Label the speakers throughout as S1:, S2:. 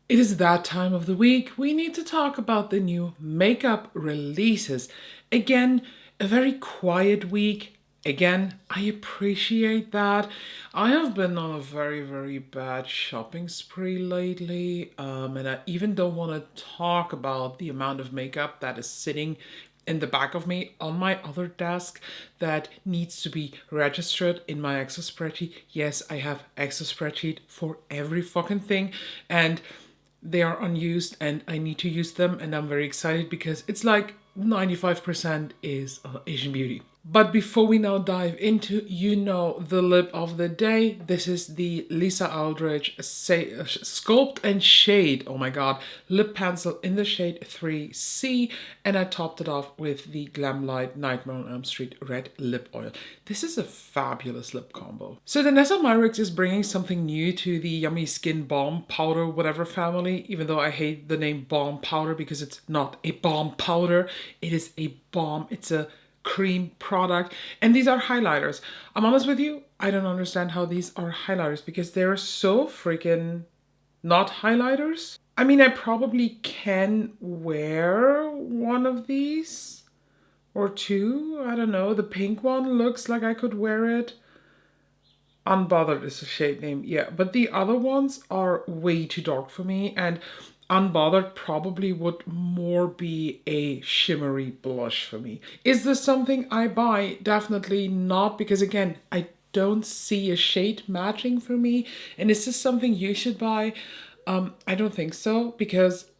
S1: It is that time of the week. We need to talk about the new makeup releases. Again, a very quiet week. Again, I appreciate that. I have been on a very, very bad shopping spree lately, and I even don't want to talk about the amount of makeup that is sitting in the back of me on my other desk that needs to be registered in my Excel spreadsheet. Yes, I have Excel spreadsheet for every fucking thing, and they are unused and I need to use them, and I'm very excited because it's like 95% is Asian beauty. But before we now dive into, the lip of the day, this is the Lisa Aldridge Sculpt and Shade, oh my god, lip pencil in the shade 3C, and I topped it off with the Glamlight Nightmare on Elm Street Red Lip Oil. This is a fabulous lip combo. So Denessa Myrix is bringing something new to the Yummy Skin Balm Powder whatever family, even though I hate the name balm powder because it's not a balm powder, it is a balm, it's a cream product, and these are highlighters. I'm honest with you, I don't understand how these are highlighters because they're so freaking not highlighters. I mean, I probably can wear one of these or two. I don't know. The pink one looks like I could wear it. Unbothered is a shade name, yeah. But the other ones are way too dark for me, and Unbothered probably would more be a shimmery blush for me. Is this something I buy? Definitely not, because again, I don't see a shade matching for me. And is this something you should buy? I don't think so, because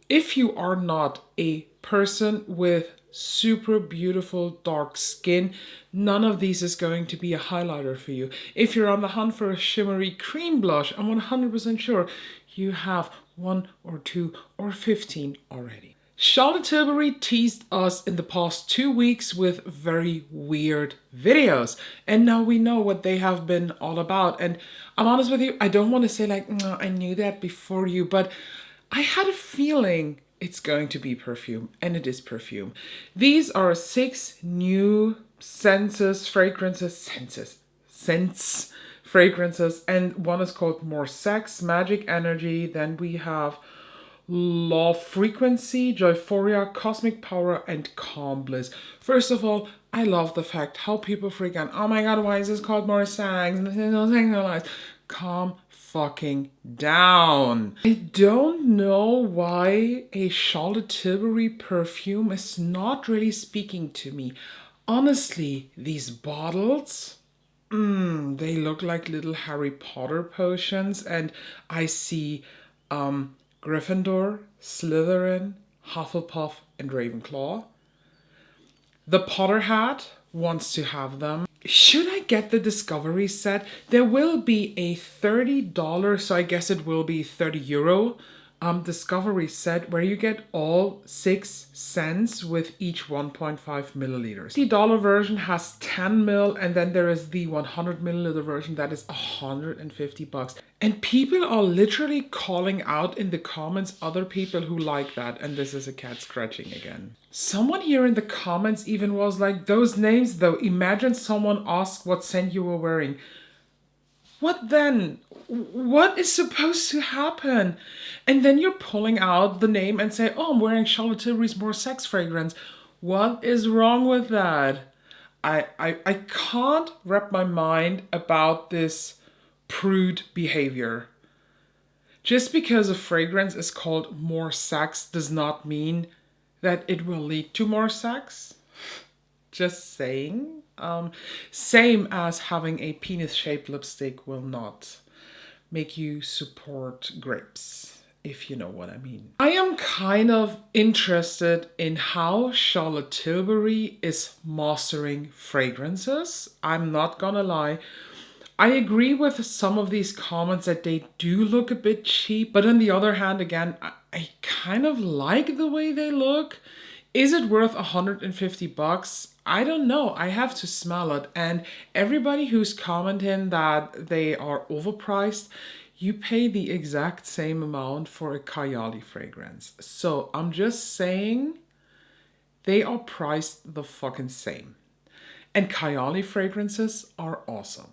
S1: if you are not a person with super beautiful dark skin, none of these is going to be a highlighter for you. If you're on the hunt for a shimmery cream blush, I'm 100% sure you have 1 or 2 or 15 already. Charlotte Tilbury teased us in the past 2 weeks with very weird videos, and now we know what they have been all about. And I'm honest with you, I don't want to say like, no, I knew that before you, but I had a feeling it's going to be perfume, and it is perfume. These are 6 new scents, fragrances, and one is called More Sex, Magic Energy. Then we have Love Frequency, Joyphoria, Cosmic Power, and Calm Bliss. First of all, I love the fact how people freak out. Oh my god, why is this called More Sex? Calm fucking down. I don't know why a Charlotte Tilbury perfume is not really speaking to me. Honestly, these bottles, they look like little Harry Potter potions, and I see Gryffindor, Slytherin, Hufflepuff, and Ravenclaw. The Potter hat wants to have them. Should I get the Discovery set? There will be a $30, so I guess it will be €30, Discovery set where you get all 6 scents with each 1.5 milliliters. The dollar version has 10 ml, and then there is the 100 milliliter version that is $150. And people are literally calling out in the comments other people who like that, and this is a cat scratching again. Someone here in the comments even was like, those names though, imagine someone asked what scent you were wearing. What then? What is supposed to happen? And then you're pulling out the name and say, oh, I'm wearing Charlotte Tilbury's More Sex fragrance. What is wrong with that? I can't wrap my mind about this prude behavior. Just because a fragrance is called More Sex does not mean that it will lead to more sex. Just saying. Same as having a penis-shaped lipstick will not make you support grapes, if you know what I mean. I am kind of interested in how Charlotte Tilbury is mastering fragrances. I'm not gonna lie. I agree with some of these comments that they do look a bit cheap, but on the other hand, again, I kind of like the way they look. Is it worth $150? I don't know. I have to smell it. And everybody who's commenting that they are overpriced, you pay the exact same amount for a Kayali fragrance. So I'm just saying they are priced the fucking same. And Kayali fragrances are awesome.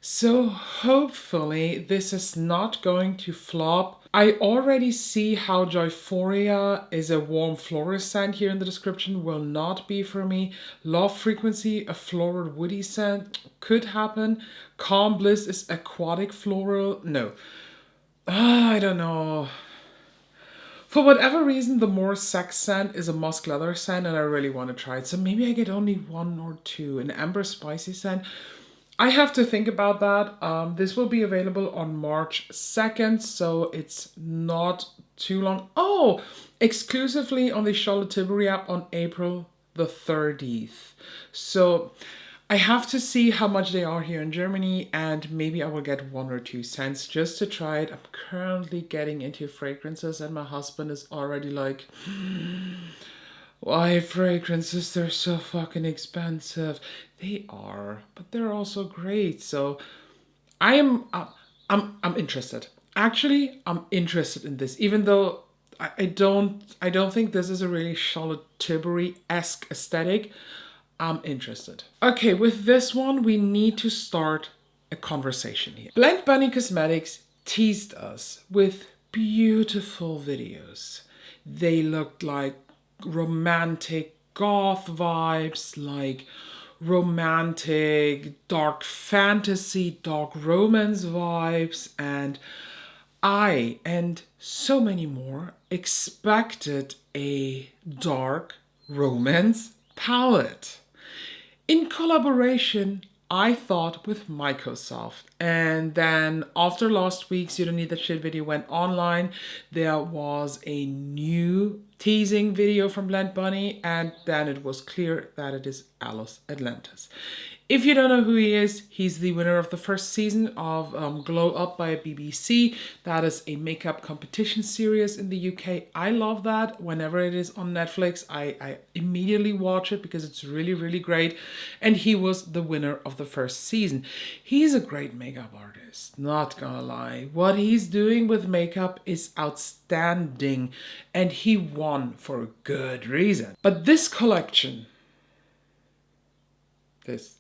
S1: So hopefully this is not going to flop. I already see how Joyphoria is a warm floral scent here in the description, will not be for me. Love Frequency, a floral woody scent, could happen. Calm Bliss is aquatic floral, no. I don't know. For whatever reason, the More Sex scent is a musk leather scent and I really want to try it. So maybe I get only one or two. An Amber Spicy scent. I have to think about that. This will be available on March 2nd, so it's not too long. Oh, exclusively on the Charlotte Tilbury app on April the 30th. So I have to see how much they are here in Germany, and maybe I will get 1 or 2 cents just to try it. I'm currently getting into fragrances and my husband is already like, why fragrances? They're so fucking expensive. They are, but they're also great. So I'm interested. Actually, I'm interested in this, even though I don't think this is a really Charlotte Tilbury-esque aesthetic. I'm interested. Okay, with this one, we need to start a conversation here. Blendbunny Cosmetics teased us with beautiful videos. They looked like romantic goth vibes, like romantic dark fantasy, dark romance vibes, and I and so many more expected a dark romance palette in collaboration, I thought, with Microsoft. And then after last week's You Don't Need That Shit video went online, there was a new teasing video from Blendbunny, and then it was clear that it is Alice Atlantis. If you don't know who he is, he's the winner of the first season of Glow Up by BBC. That is a makeup competition series in the UK. I love that. Whenever it is on Netflix, I immediately watch it because it's really, really great. And he was the winner of the first season. He's a great makeup artist, not gonna lie. What he's doing with makeup is outstanding, and he won for a good reason. But this collection, this.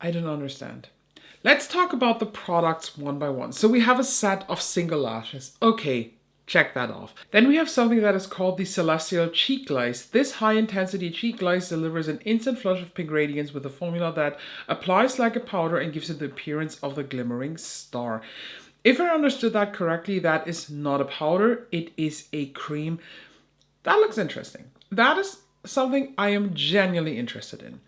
S1: I don't understand. Let's talk about the products one by one. So we have a set of single lashes. Okay, check that off. Then we have something that is called the Celestial Cheek Glaze. This high intensity cheek glaze delivers an instant flush of pink radiance with a formula that applies like a powder and gives it the appearance of the glimmering star. If I understood that correctly, that is not a powder, it is a cream. That looks interesting. That is something I am genuinely interested in.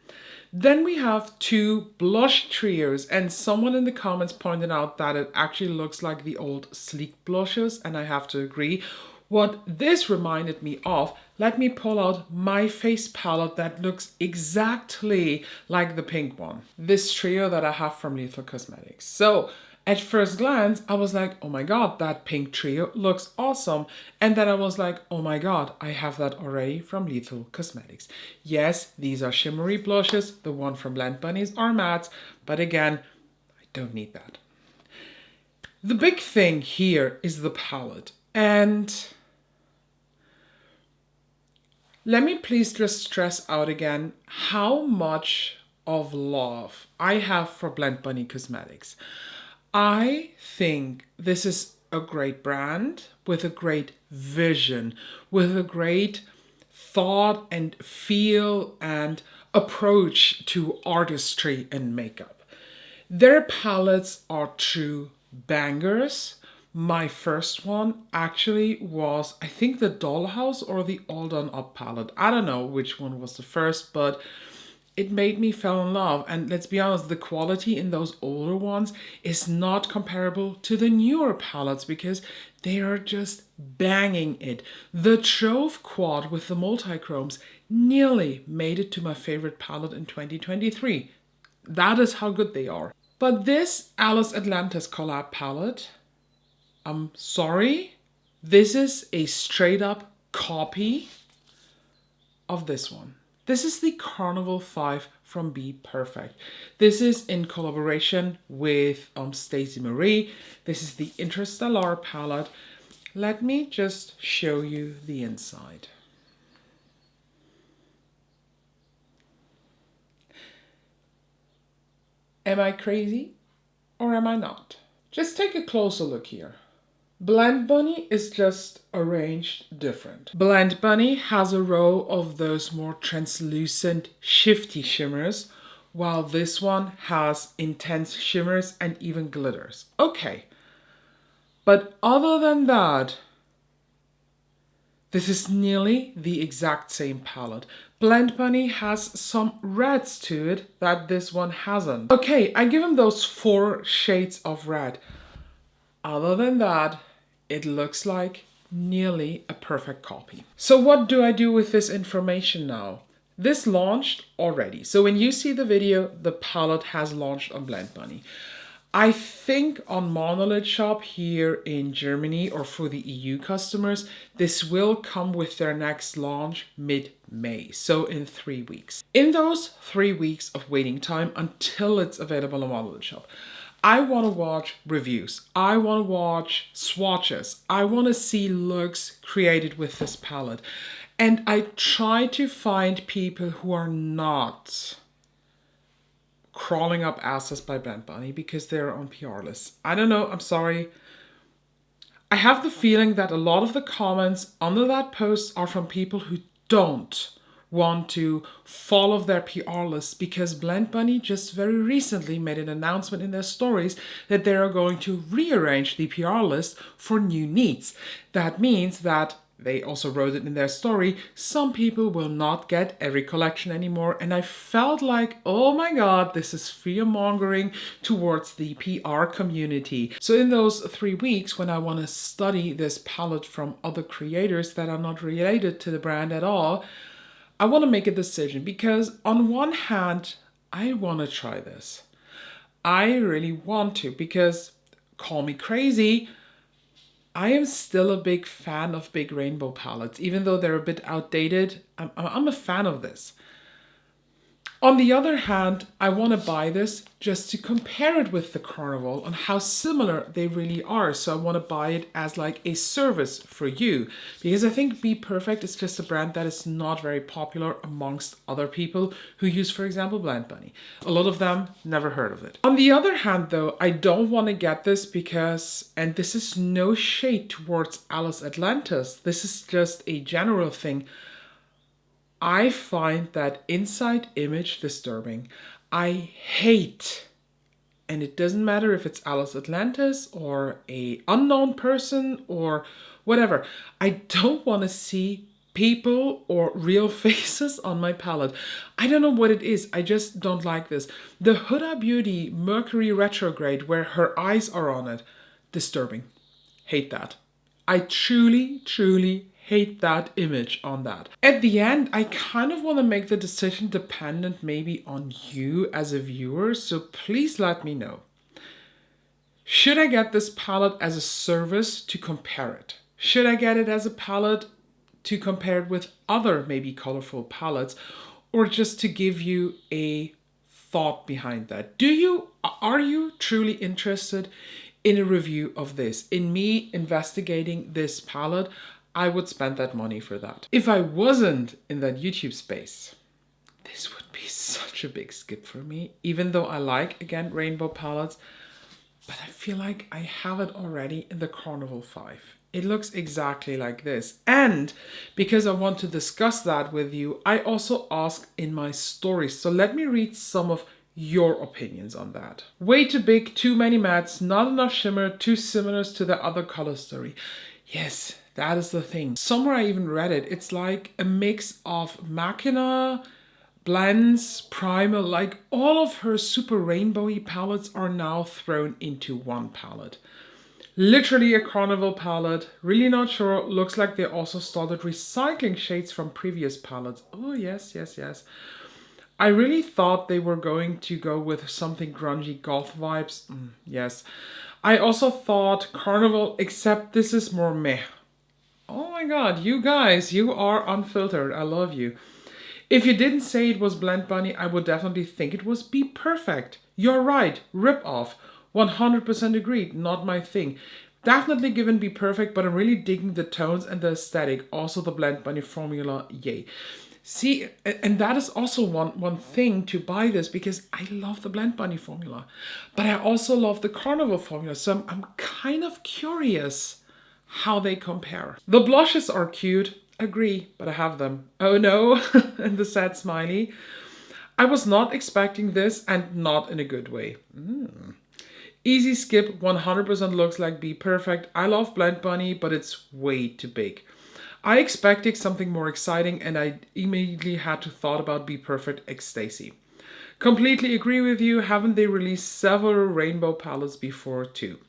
S1: Then we have 2 blush trios, and someone in the comments pointed out that it actually looks like the old sleek blushes, and I have to agree. What this reminded me of, let me pull out my face palette that looks exactly like the pink one. This trio that I have from Lethal Cosmetics. So at first glance, I was like, oh my god, that pink trio looks awesome. And then I was like, oh my god, I have that already from Lethal Cosmetics. Yes, these are shimmery blushes. The one from Blendbunny's are mattes. But again, I don't need that. The big thing here is the palette. And let me please just stress out again how much of love I have for Blendbunny Cosmetics. I think this is a great brand with a great vision, with a great thought and feel and approach to artistry and makeup. Their palettes are true bangers. My first one actually was, I think, the Dollhouse or the All Done Up palette. I don't know which one was the first, but it made me fall in love. And let's be honest, the quality in those older ones is not comparable to the newer palettes because they are just banging it. The Trove Quad with the multi-chromes nearly made it to my favorite palette in 2023. That is how good they are. But this Alice Atlantis collab palette, I'm sorry, this is a straight up copy of this one. This is the Carnival 5 from bPerfect. This is in collaboration with Stacey Marie. This is the Interstellar palette. Let me just show you the inside. Am I crazy? Or am I not? Just take a closer look here. Blendbunny is just arranged different. Blendbunny has a row of those more translucent, shifty shimmers, while this one has intense shimmers and even glitters. Okay, but other than that, this is nearly the exact same palette. Blendbunny has some reds to it that this one hasn't. Okay, I give him those 4 shades of red. Other than that, it looks like nearly a perfect copy. So what do I do with this information now? This launched already. So when you see the video, the palette has launched on Blendbunny. I think on Monolith Shop here in Germany or for the EU customers, this will come with their next launch mid-May, so in 3 weeks. In those 3 weeks of waiting time until it's available on Monolith Shop, I want to watch reviews. I want to watch swatches. I want to see looks created with this palette. And I try to find people who are not crawling up asses by Blendbunny because they're on PR lists. I don't know, I'm sorry. I have the feeling that a lot of the comments under that post are from people who don't want to follow their PR lists because Blendbunny just very recently made an announcement in their stories that they are going to rearrange the PR list for new needs. That means that they also wrote it in their story, some people will not get every collection anymore. And I felt like, oh my God, this is fear-mongering towards the PR community. So in those 3 weeks, when I want to study this palette from other creators that are not related to the brand at all, I want to make a decision because on one hand, I want to try this. I really want to because, call me crazy, I am still a big fan of big rainbow palettes, even though they're a bit outdated. I'm a fan of this. On the other hand, I want to buy this just to compare it with the Carnival and how similar they really are. So I want to buy it as like a service for you because I think bPerfect is just a brand that is not very popular amongst other people who use, for example, Blendbunny. A lot of them never heard of it. On the other hand, though, I don't want to get this because, and this is no shade towards Alice Atlantis, this is just a general thing. I find that inside image disturbing. I hate, and it doesn't matter if it's Alice Atlantis or a unknown person or whatever. I don't want to see people or real faces on my palette. I don't know what it is. I just don't like this. The Huda Beauty Mercury Retrograde where her eyes are on it, disturbing. Hate that. I truly hate that image on that. At the end, I kind of want to make the decision dependent maybe on you as a viewer, so please let me know. Should I get this palette as a service to compare it? Should I get it as a palette to compare it with other maybe colorful palettes, or just to give you a thought behind that? Are you truly interested in a review of this, in me investigating this palette? I would spend that money for that. If I wasn't in that YouTube space, this would be such a big skip for me, even though I like, again, rainbow palettes, but I feel like I have it already in the Carnival 5. It looks exactly like this. And because I want to discuss that with you, I also ask in my stories. So let me read some of your opinions on that. Way too big, too many mattes, not enough shimmer, too similar to the other color story. Yes, that is the thing. Somewhere I even read it. It's like a mix of Machina, blends, primer, like all of her super rainbowy palettes are now thrown into one palette. Literally a Carnival palette. Really not sure. Looks like they also started recycling shades from previous palettes. Oh, yes. I really thought they were going to go with something grungy goth vibes. Yes. I also thought Carnival, except this is more meh. Oh my God, you guys, you are unfiltered. I love you. If you didn't say it was Blendbunny, I would definitely think it was bPerfect. You're right, rip off. 100% agreed, not my thing. Definitely given bPerfect, but I'm really digging the tones and the aesthetic. Also the Blendbunny formula, yay. See, and that is also one thing to buy this, because I love the Blendbunny formula, but I also love the Carnival formula. So I'm kind of curious how they compare. The blushes are cute, agree, but I have them. Oh no, and the sad smiley. I was not expecting this, and not in a good way. Easy skip, 100% looks like bPerfect. I love Blendbunny, but it's way too big. I expected something more exciting, and I immediately had to thought about bPerfect X Stacy. Completely agree with you, haven't they released several rainbow palettes before too?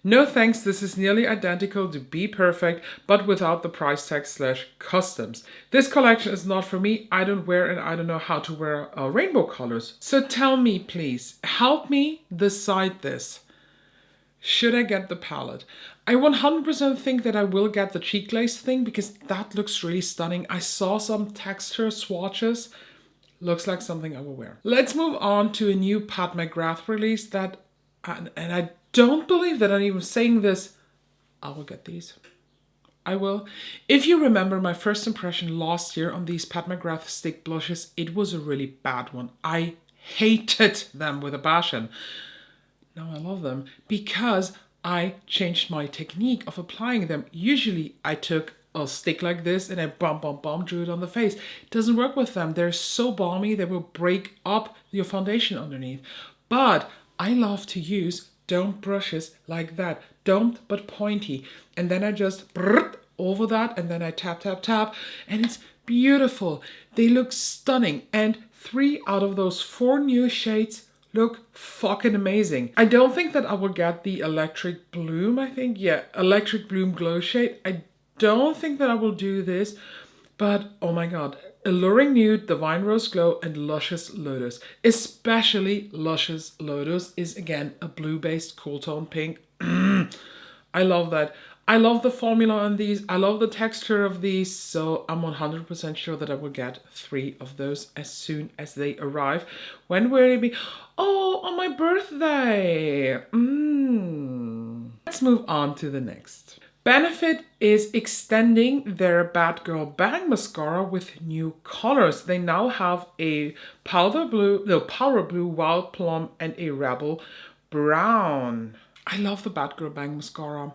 S1: No thanks, this is nearly identical to bPerfect, but without the price tag / customs. This collection is not for me, I don't wear and I don't know how to wear rainbow colors. So tell me please, help me decide this. Should I get the palette? I 100% think that I will get the cheek lace thing, because that looks really stunning. I saw some texture swatches. Looks like something I will wear. Let's move on to a new Pat McGrath release that, and I don't believe that I'm even saying this, I will get these. I will. If you remember my first impression last year on these Pat McGrath stick blushes, it was a really bad one. I hated them with a passion. Now I love them because I changed my technique of applying them. Usually I took a stick like this and I drew it on the face. It doesn't work with them. They're so balmy, they will break up your foundation underneath. But I love to use domed brushes like that. Domed but pointy. And then I just over that, and then I tap, and it's beautiful. They look stunning. And 3 out of those 4 new shades look fucking amazing. I don't think that I will get the Electric Bloom, I think. Yeah, Electric Bloom Glow shade. I don't think that I will do this, but oh my god. Alluring Nude, Divine Rose Glow, and Luscious Lotus. Especially Luscious Lotus is again a blue-based cool tone pink. I love that. I love the formula on these. I love the texture of these. So I'm 100% sure that I will get 3 of those as soon as they arrive. When will they be? Oh, on my birthday. Let's move on to the next. Benefit is extending their Bad Girl Bang mascara with new colors. They now have a powder blue, wild plum, and a rebel brown. I love the Bad Girl Bang mascara.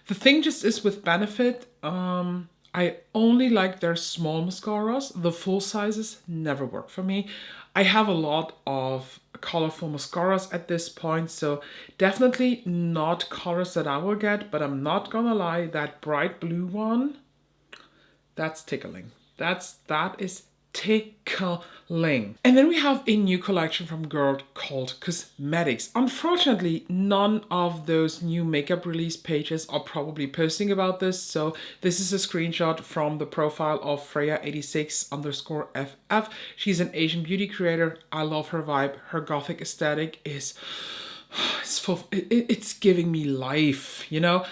S1: The thing just is with Benefit, I only like their small mascaras. The full sizes never work for me. I have a lot of colorful mascaras at this point, so definitely not colors that I will get, but I'm not gonna lie, that bright blue one, that's tickling. That is tickling. And then we have a new collection from Girl called Cosmetics. Unfortunately, none of those new makeup release pages are probably posting about this, so this is a screenshot from the profile of Freya86_FF. She's an Asian beauty creator. I love her vibe. Her gothic aesthetic is it's giving me life, you know?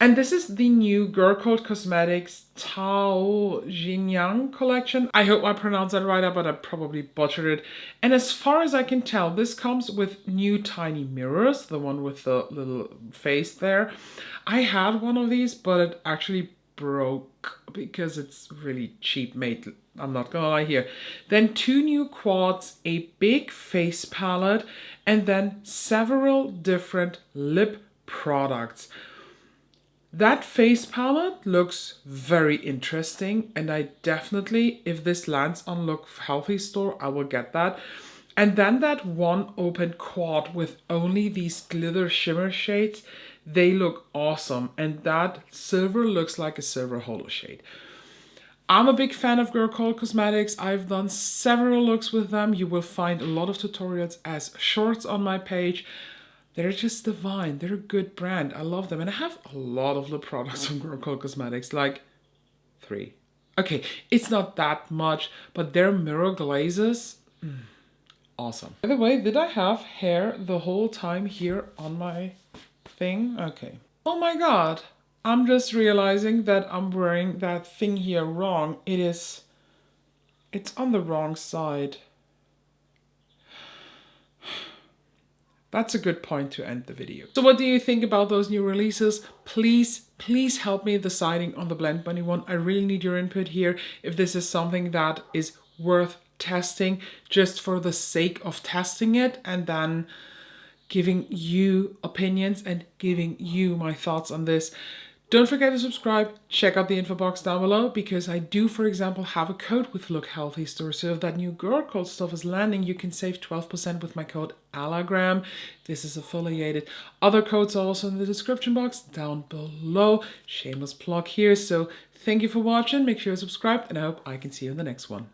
S1: And this is the new Girl Code Cosmetics Tao Jinyang collection. I hope I pronounced that right, but I probably butchered it. And as far as I can tell, this comes with new tiny mirrors, the one with the little face there. I had one of these, but it actually broke because it's really cheap made. I'm not gonna lie here. Then 2 new quads, a big face palette, and then several different lip products. That face palette looks very interesting, and I definitely, if this lands on Look Healthy store, I will get that. And then that one open quad with only these glitter shimmer shades, they look awesome. And that silver looks like a silver holo shade. I'm a big fan of Girl Code Cosmetics. I've done several looks with them. You will find a lot of tutorials as shorts on my page. They're just divine. They're a good brand. I love them. And I have a lot of lip products from Girl Code Cosmetics, like 3. Okay, it's not that much, but their mirror glazes, awesome. By the way, did I have hair the whole time here on my thing? Okay. Oh my god. I'm just realizing that I'm wearing that thing here wrong. It's on the wrong side. That's a good point to end the video. So what do you think about those new releases? Please help me deciding on the Blendbunny one. I really need your input here. If this is something that is worth testing just for the sake of testing it, and then giving you opinions and giving you my thoughts on this. Don't forget to subscribe, check out the info box down below, because I do, for example, have a code with Look Healthy Store. So if that new girl code stuff is landing, you can save 12% with my code ALAGRAM. This is affiliated. Other codes are also in the description box down below. Shameless plug here. So thank you for watching. Make sure you're subscribed, and I hope I can see you in the next one.